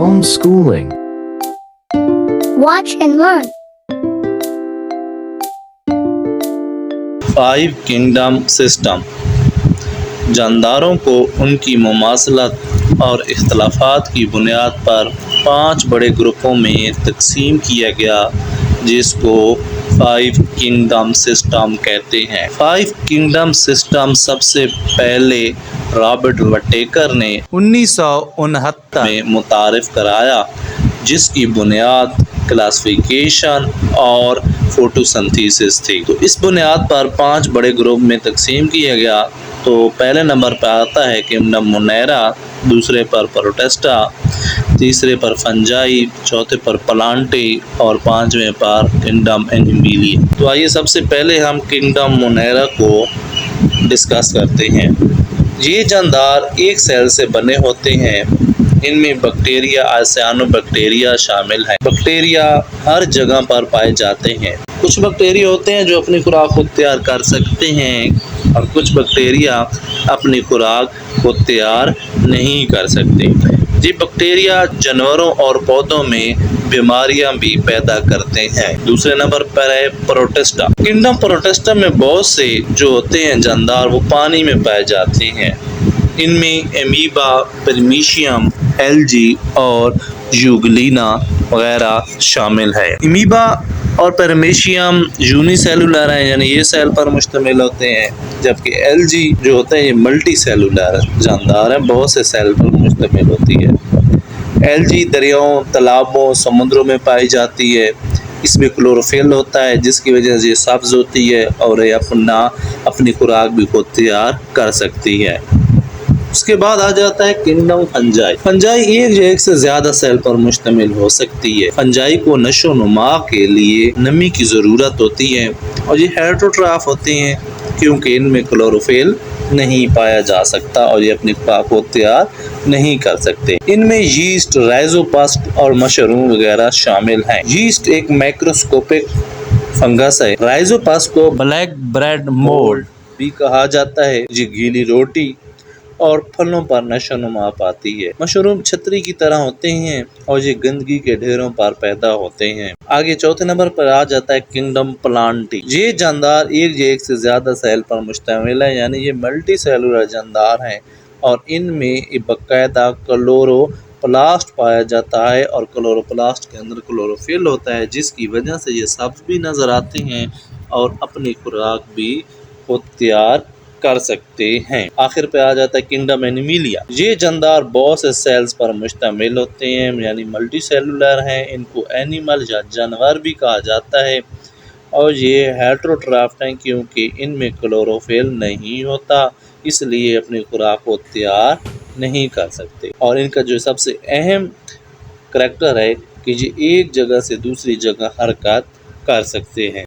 Homeschooling. Watch and learn. 5 kingdom system. जानदारों को उनकी मुमासलत और इख्तलाफात की बुनियाद पर 5 बड़े ग्रुपों में तकसीम किया गया, जिसको 5 किंगडम सिस्टम कहते हैं। 5 किंगडम सिस्टम सबसे पहले रॉबर्ट वटेकर ने 1969 में मुतारिफ कराया, जिसकी बुनियाद क्लासिफिकेशन और फोटोसिंथेसिस थी। तो इस बुनियाद पर 5 बड़े ग्रुप में तकसीम किया गया। तो पहले नंबर पर आता है किंगडम मोनेरा, दूसरे पर प्रोटेस्टा, तीसरे पर फंजाई, चौथे पर प्लांटे और 5वें पर किंगडम एनिमिलिया। तो आइए सबसे पहले हम किंगडम मोनेरा को डिस्कस करते हैं। ये जानदार एक सेल से बने होते हैं। इनमें बैक्टीरिया, साइनोबैक्टीरिया शामिल हैं। बैक्टीरिया हर जगह पर पाए जाते हैं। कुछ बैक्टीरिया होते हैं जो अपनी खुराक खुद तैयार कर सकते हैं और कुछ बैक्टीरिया अपनी खुराक को तैयार नहीं कर सकते। ये बैक्टीरिया जानवरों और पौधों में बीमारियां भी पैदा करते हैं। दूसरे नंबर पर है प्रोटेस्टा। किंगडम प्रोटेस्टा में बहुत से जो होते हैं जानदार, वो पानी में पाए जाते हैं। इनमें एमीबा, परमीशियम, एलजी और यूग्लिना वगैरह शामिल है। एमीबा और परमीशियम यूनिसेलुलर हैं, यानी ये सेल पर मुश्तमिल होते हैं, जबकि एलजी जो होते हैं ये मल्टी सेलुलर जानदार हैं, बहुत से सेल पर मुश्तमिल होती है। एलजी दरियाओं, तालाबों, समुद्रों में पाई जाती है। इसमें क्लोरोफिल होता है, जिसकी वजह से ये सब्ज होती है और ये अपनी खुराक भी खुद तैयार कर सकती है। उसके बाद आ जाता है किंगडम फंजाई। फंजाई एक से ज्यादा सेल पर मुश्तमिल हो सकती है। फंजाई को नशो नुमा के लिए नमी की ज़रूरत होती है और ये हेटरोट्रॉफ होते हैं, क्योंकि इनमें क्लोरोफिल नहीं पाया जा सकता और ये अपनी खुराक को तैयार नहीं कर सकते। इनमें यीस्ट, राइजोपास्ट और मशरूम वगैरह शामिल हैं। यीस्ट एक माइक्रोस्कोपिक फंगस है। राइजोपास्ट को ब्लैक ब्रेड मोल्ड भी कहा जाता है। ये गीली रोटी और फलों पर नशोनुमा पाती है। मशरूम छतरी की तरह होते हैं और ये गंदगी के ढेरों पर पैदा होते हैं। आगे चौथे नंबर पर आ जाता है किंगडम प्लांटी। ये जानदार एक से ज्यादा सेल पर मुश्तमिल है, यानी ये मल्टी सेलुलर जानदार हैं और इनमें बाकायदा क्लोरोप्लास्ट पाया जाता है और क्लोरोप्लास्ट के अंदर क्लोरोफिल होता है, जिसकी वजह से ये सब्ज भी नजर आते हैं और अपनी खुराक भी खुद तैयार कर सकते हैं। आखिर पे आ जाता है किंगडम एनिमिलिया। ये जानदार बहुत से सेल्स पर मुश्तमिल होते हैं, यानी मल्टी सेलुलर हैं। इनको एनिमल या जानवर भी कहा जाता है और ये हेटरोट्रॉफ हैं, क्योंकि इनमें क्लोरोफिल नहीं होता, इसलिए अपनी खुराक को तैयार नहीं कर सकते। और इनका जो सबसे अहम करैक्टर है कि ये एक जगह से दूसरी जगह हरकत कर सकते हैं।